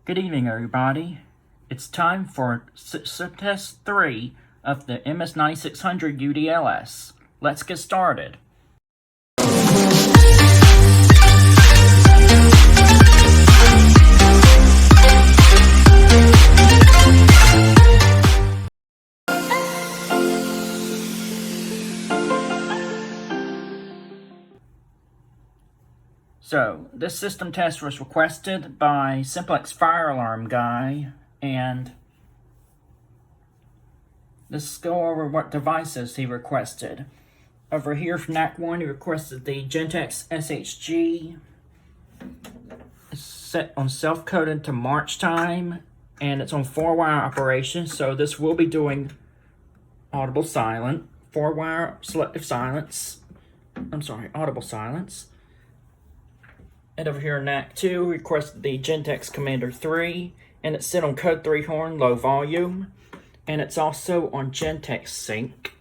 Good evening, everybody. It's time for test 3 of the MS9600UDLS. Let's get started. So, this system test was requested by Simplex Fire Alarm Guy, and let's go over what devices he requested. Over here from NAC 1, he requested the Gentex SHG. It's set on self-coded to March time, and it's on 4-wire operation, so this will be doing audible silent, 4-wire selective silence. Audible silence. And over here in NAC 2, requested the Gentex Commander 3, and it's set on code 3 horn, low volume, and it's also on Gentex sync.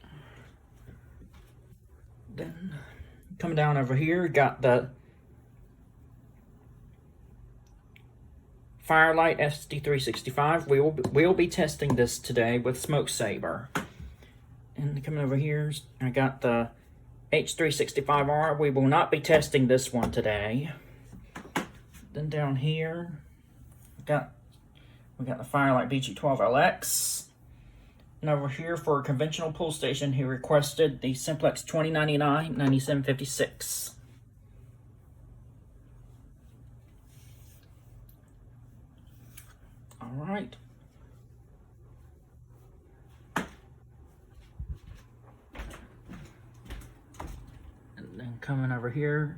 Then, coming down over here, got the Firelite SD365. We'll be testing this today with Smoke Saber. And coming over here, I got the H365R. We will not be testing this one today. Then down here, we got the Firelite BG-12LX. And over here for a conventional pull station, he requested the Simplex 2099-9756. All right. And then coming over here,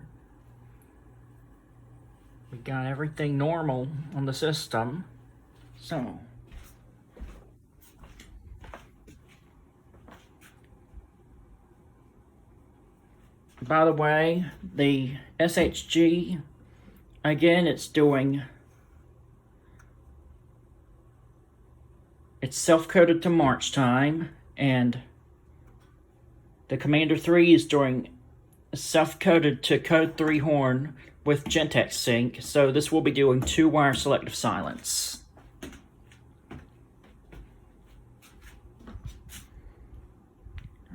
we got everything normal on the system. So, by the way, the SHG, again, it's self-coded to March time, and the Commander 3 is doing self-coded to code 3 horn with Gentex sync, so this will be doing 2-wire selective silence.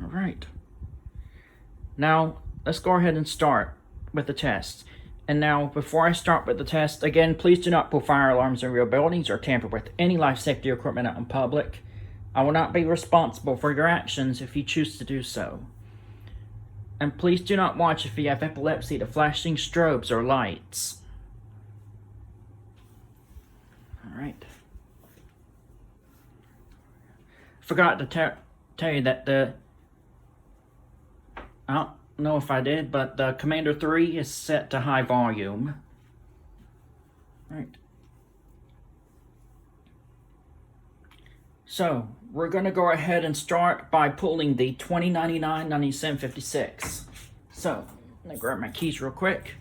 All right. Now, let's go ahead and start with the test. And now, before I start with the test, again, please do not put fire alarms in real buildings or tamper with any life safety equipment out in public. I will not be responsible for your actions if you choose to do so. And please do not watch if you have epilepsy to flashing strobes or lights. Alright. Forgot to tell you that I don't know if I did, but the Commander 3 is set to high volume. Alright. So, we're going to go ahead and start by pulling the 2099-9756. So, let me grab my keys real quick.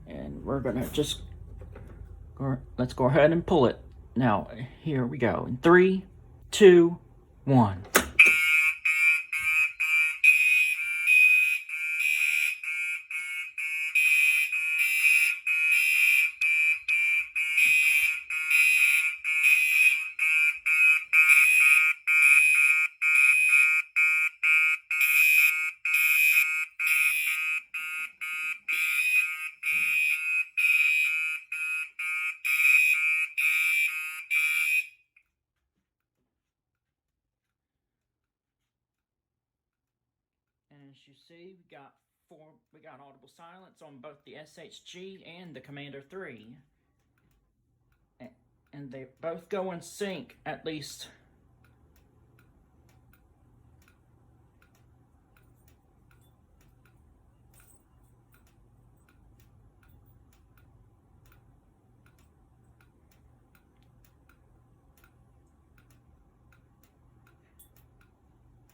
And we're going to let's go ahead and pull it. Now, here we go. In 3, 2, 1. And as you see, we got audible silence on both the SHG and the Commander 3. And they both go in sync, at least.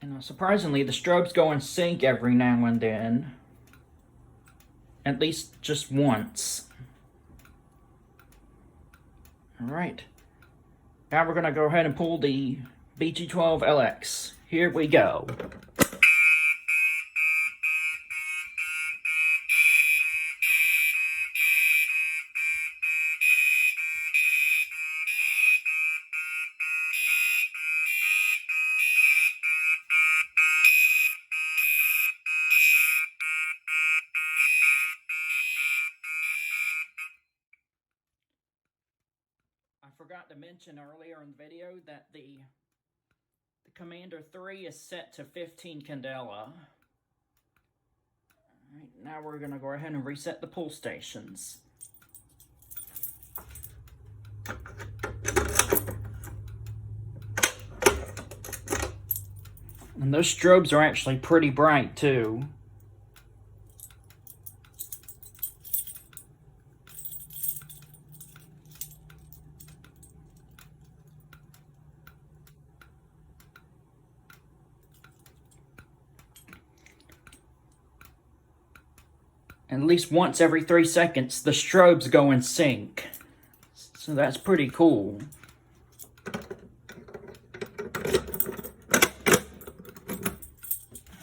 And surprisingly, the strobes go in sync every now and then. At least just once. Alright. Now we're going to go ahead and pull the BG-12LX. Here we go. forgot to mention earlier in the video that the Commander 3 is set to 15 candela. Alright, now we're going to go ahead and reset the pull stations. And those strobes are actually pretty bright too. At least once every 3 seconds, the strobes go in sync. So that's pretty cool.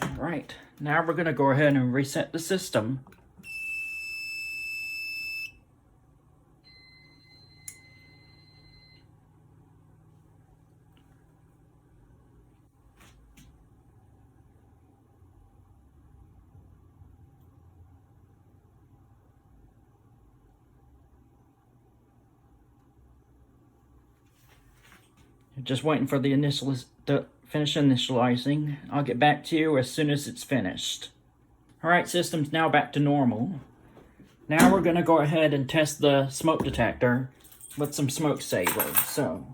Alright, now we're going to go ahead and reset the system. Just waiting for the to finish initializing. I'll get back to you as soon as it's finished. Alright, system's now back to normal. Now we're going to go ahead and test the smoke detector with some smoke saver. So,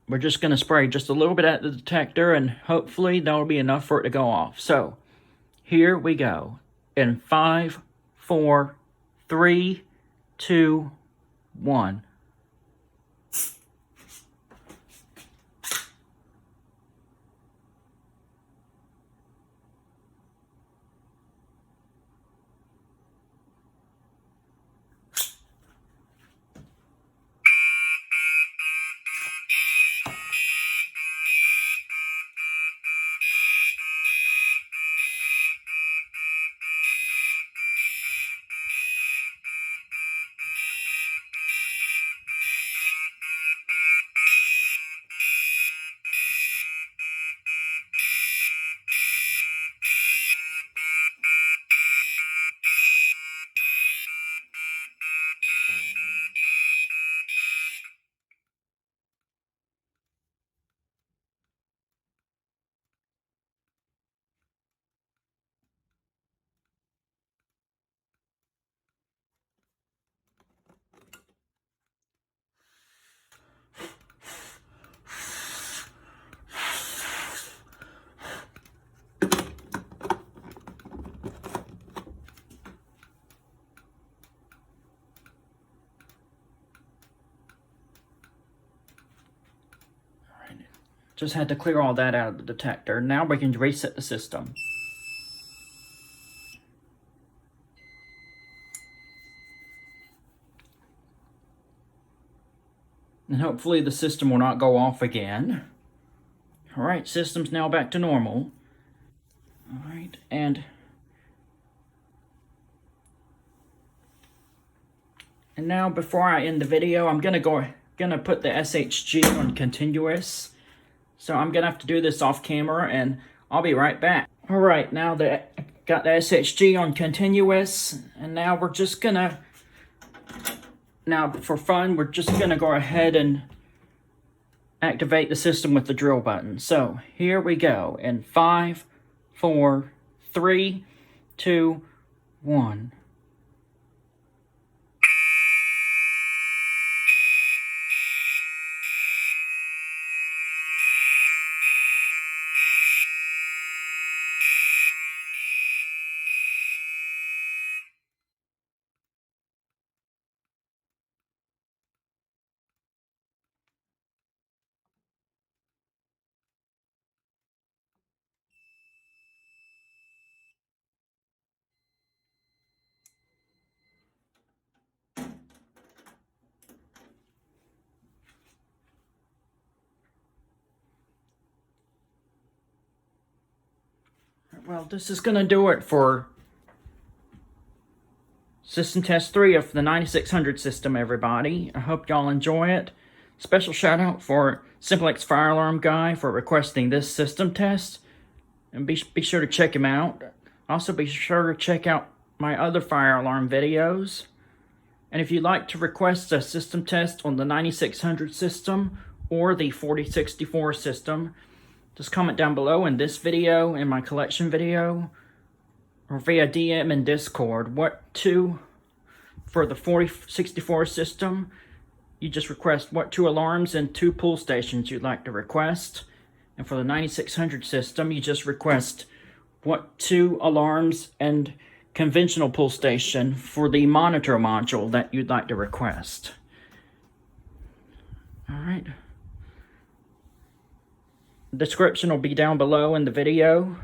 we're just going to spray just a little bit at the detector and hopefully that'll be enough for it to go off. So, here we go. In 5, 4, 3, 2, 1. Just had to clear all that out of the detector. Now we can reset the system. And hopefully the system will not go off again. Alright, system's now back to normal. Alright, and now before I end the video, I'm gonna put the SHG on continuous. So I'm going to have to do this off camera and I'll be right back. Alright, now that I got the SHG on continuous, and now we're just going to, now for fun, we're just going to go ahead and activate the system with the drill button. So here we go in 5, 4, 3, 2, 1. Well, this is going to do it for System Test 3 of the 9600 system, everybody. I hope y'all enjoy it. Special shout out for Simplex Fire Alarm Guy for requesting this system test. And be sure to check him out Also, be sure to check out my other fire alarm videos. And if you'd like to request a system test on the 9600 system or the 4064 system, just comment down below in this video, in my collection video, or via DM in Discord. For the 4064 system, you just request what 2 alarms and 2 pull stations you'd like to request. And for the 9600 system, you just request what 2 alarms and conventional pull station for the monitor module that you'd like to request. Alright. Description will be down below in the video.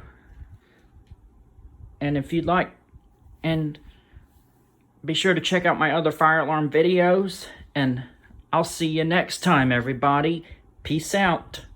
And if you'd like, and be sure to check out my other fire alarm videos, and I'll see you next time, everybody. Peace out.